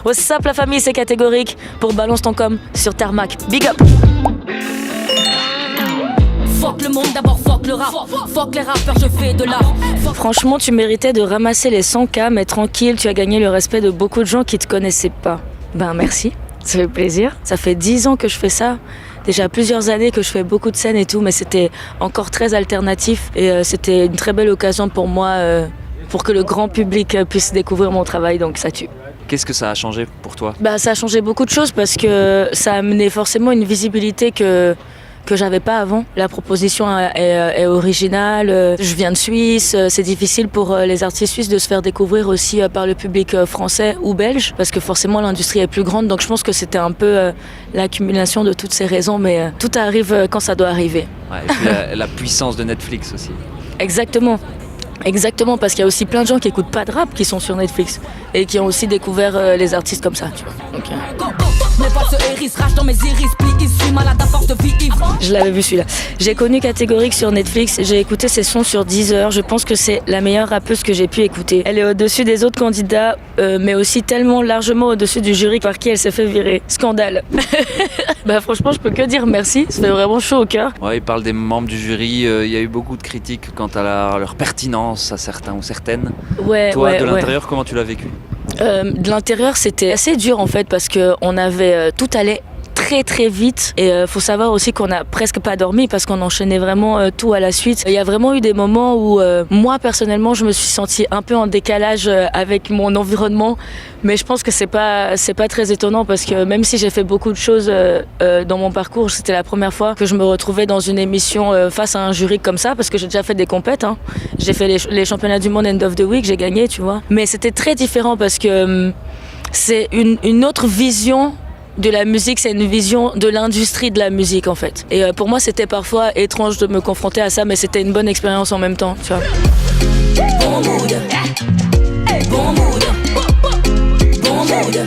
What's up la famille, c'est Catégorique pour Balance ton com sur Tarmac. Big up. Fuck le monde d'abord, fuck le rap. Fuck les rappeurs, je fais de l'art. Franchement, tu méritais de ramasser les 100K, mais tranquille, tu as gagné le respect de beaucoup de gens qui te connaissaient pas. Ben merci, ça fait plaisir. Ça fait 10 ans que je fais ça. Déjà plusieurs années que je fais beaucoup de scènes et tout, mais c'était encore très alternatif et c'était une très belle occasion pour moi pour que le grand public puisse découvrir mon travail, donc ça tue. Qu'est-ce que ça a changé pour toi ? Ça a changé beaucoup de choses parce que ça a amené forcément une visibilité que j'avais pas avant. La proposition est originale, je viens de Suisse, c'est difficile pour les artistes suisses de se faire découvrir aussi par le public français ou belge, parce que forcément l'industrie est plus grande, donc je pense que c'était un peu l'accumulation de toutes ces raisons, mais tout arrive quand ça doit arriver. Ouais, et puis la puissance de Netflix aussi. Exactement, parce qu'il y a aussi plein de gens qui écoutent pas de rap qui sont sur Netflix et qui ont aussi découvert les artistes comme ça, tu vois. Donc, je l'avais vu celui-là. J'ai connu Catégorique sur Netflix, j'ai écouté ses sons sur Deezer. Je pense que c'est la meilleure rappeuse que j'ai pu écouter. Elle est au-dessus des autres candidats, mais aussi tellement largement au-dessus du jury par qui elle s'est fait virer. Scandale. Franchement, je peux que dire merci. Ça fait vraiment chaud au cœur. Ouais, il parle des membres du jury. Il y a eu beaucoup de critiques quant à leur pertinence à certains ou certaines. Toi, de l'intérieur, comment tu l'as vécu ? De l'intérieur, c'était assez dur en fait parce que on avait tout allait très très vite et faut savoir aussi qu'on a presque pas dormi parce qu'on enchaînait vraiment tout à la suite. Il y a vraiment eu des moments où moi personnellement je me suis sentie un peu en décalage avec mon environnement, mais je pense que c'est pas très étonnant parce que même si j'ai fait beaucoup de choses dans mon parcours, c'était la première fois que je me retrouvais dans une émission face à un jury comme ça, parce que j'ai déjà fait des compètes, hein. J'ai fait les championnats du monde End of the Week, j'ai gagné, tu vois, mais c'était très différent parce que c'est une autre vision de la musique, c'est une vision de l'industrie de la musique en fait. Et pour moi c'était parfois étrange de me confronter à ça, mais c'était une bonne expérience en même temps, tu vois. Bon mood. Bon mood. Bon mood.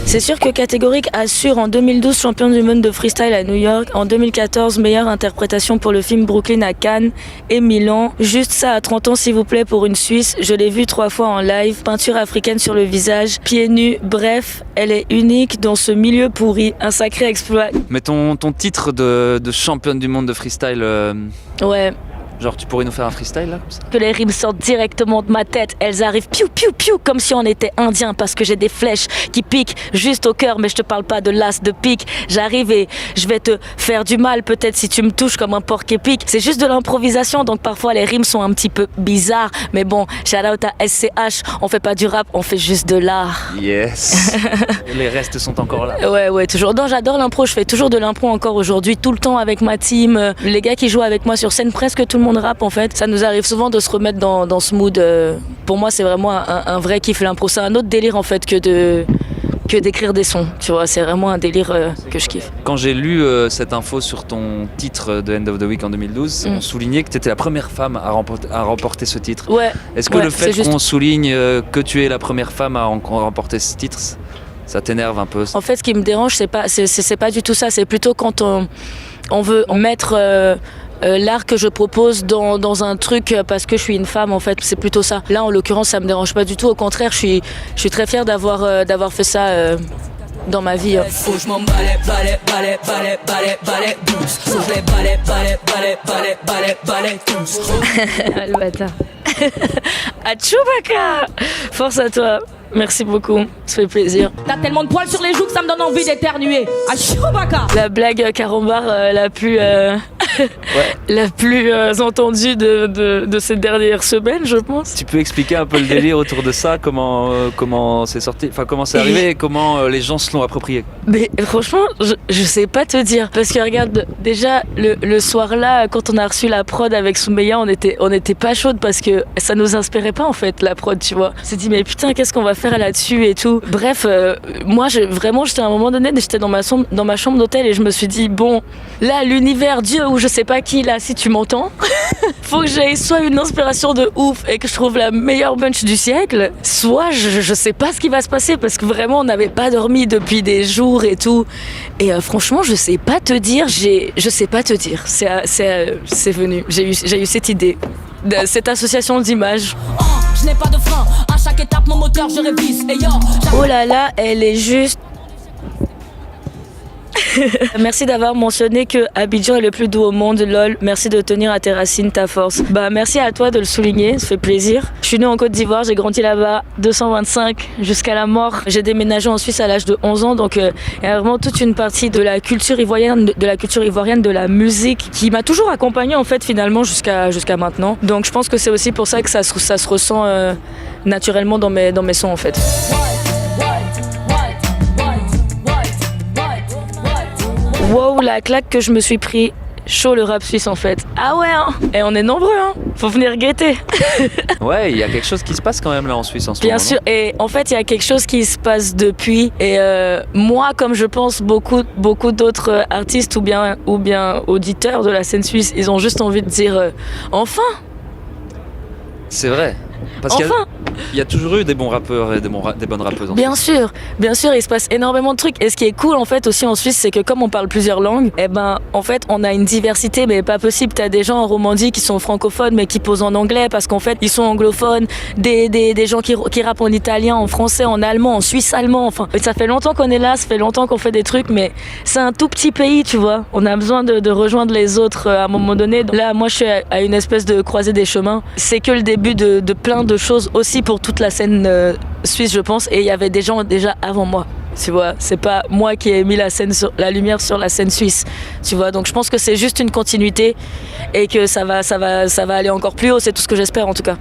C'est sûr que Catégorique assure en 2012 champion du monde de freestyle à New York, en 2014 meilleure interprétation pour le film Brooklyn à Cannes et Milan. Juste ça à 30 ans s'il vous plaît pour une Suisse, je l'ai vue 3 fois en live, peinture africaine sur le visage, pieds nus, bref, elle est unique dans ce milieu pourri, un sacré exploit. Mais ton titre de championne du monde de freestyle... Ouais. Genre tu pourrais nous faire un freestyle là comme ça ? Que les rimes sortent directement de ma tête, elles arrivent piou piou piou comme si on était indien, parce que j'ai des flèches qui piquent juste au cœur, mais je te parle pas de l'as de pique. J'arrive et je vais te faire du mal peut-être si tu me touches comme un porc épic. C'est juste de l'improvisation, donc parfois les rimes sont un petit peu bizarres, mais bon, shout out à SCH, on fait pas du rap, on fait juste de l'art. Yes. Les restes sont encore là. Ouais, toujours. Non, j'adore l'impro, je fais toujours de l'impro encore aujourd'hui, tout le temps avec ma team. Les gars qui jouent avec moi sur scène, presque tout le monde rap en fait. Ça nous arrive souvent de se remettre dans ce mood. Pour moi, c'est vraiment un vrai kiff l'impro. C'est un autre délire en fait que d'écrire des sons. Tu vois, c'est vraiment un délire que je kiffe. Quand j'ai lu cette info sur ton titre de End of the Week en 2012, on soulignait que tu étais la première femme à remporter ce titre. Ouais. Est-ce que le fait qu'on souligne que tu es la première femme à remporter ce titre, ça t'énerve un peu ? En fait, ce qui me dérange, c'est pas du tout ça. C'est plutôt quand on veut mettre l'art que je propose dans un truc parce que je suis une femme en fait, c'est plutôt ça. Là en l'occurrence ça me dérange pas du tout, au contraire je suis très fière d'avoir fait ça dans ma vie. Faut que je m'en balais douce. Faut que je les balais tous. Le bâtard. À Chewbacca. Force à toi. Merci beaucoup, ça fait plaisir. T'as tellement de poils sur les joues que ça me donne envie d'éternuer. À Chewbacca. La blague carambar la plus la plus entendue de ces dernières semaines, je pense. Tu peux expliquer un peu le délire autour de ça, comment c'est sorti, enfin comment c'est arrivé et comment les gens se l'ont approprié. Mais franchement, je sais pas te dire, parce que regarde, déjà le soir là, quand on a reçu la prod avec Soumeya, on était pas chaude parce que ça nous inspirait pas en fait la prod, tu vois. On s'est dit mais putain, qu'est-ce qu'on va faire là-dessus et tout. Bref, moi j'étais à un moment donné, j'étais dans ma chambre d'hôtel et je me suis dit bon, là l'univers, Dieu ou je sais pas qui là, si tu m'entends, faut que j'aille soit une inspiration de ouf et que je trouve la meilleure bunch du siècle, soit je sais pas ce qui va se passer parce que vraiment on n'avait pas dormi depuis des jours et tout. Et franchement, je sais pas te dire, je sais pas te dire. C'est venu, j'ai eu cette idée, cette association d'images. Je n'ai pas de frein, à chaque étape mon moteur je révise. Et yo, oh là là, elle est juste... Merci d'avoir mentionné que Abidjan est le plus doux au monde, lol. Merci de tenir à tes racines, ta force. Bah merci à toi de le souligner, ça fait plaisir. Je suis née en Côte d'Ivoire, j'ai grandi là-bas 225 jusqu'à la mort. J'ai déménagé en Suisse à l'âge de 11 ans, donc il y a vraiment toute une partie de la culture ivoirienne, de la musique qui m'a toujours accompagnée en fait finalement jusqu'à maintenant. Donc je pense que c'est aussi pour ça que ça se ressent naturellement dans mes sons en fait. Wow, la claque que je me suis pris, chaud le rap suisse en fait. Ah ouais hein. Et on est nombreux hein, faut venir guetter. Ouais, il y a quelque chose qui se passe quand même là en Suisse en ce moment. Bien sûr, et en fait il y a quelque chose qui se passe depuis. Et moi, comme je pense beaucoup d'autres artistes ou bien auditeurs de la scène suisse, ils ont juste envie de dire enfin. C'est vrai. Parce enfin. Il y a toujours eu des bons rappeurs et des bonnes rappeuses en Bien Suisse. sûr, il se passe énormément de trucs. Et ce qui est cool en fait aussi en Suisse, c'est que comme on parle plusieurs langues, eh ben en fait on a une diversité mais pas possible. T'as des gens en Romandie qui sont francophones mais qui posent en anglais parce qu'en fait ils sont anglophones, des gens qui rappent en italien, en français, en allemand, en suisse allemand. Enfin, ça fait longtemps qu'on est là, ça fait longtemps qu'on fait des trucs, mais c'est un tout petit pays, tu vois. On a besoin de rejoindre les autres à un moment donné. Là, moi je suis à une espèce de croisée des chemins. C'est que le début de plein de choses aussi pour toute la scène suisse, je pense, et il y avait des gens déjà avant moi, tu vois, c'est pas moi qui ai mis la lumière sur la scène suisse, tu vois, donc je pense que c'est juste une continuité et que ça va aller encore plus haut, c'est tout ce que j'espère en tout cas.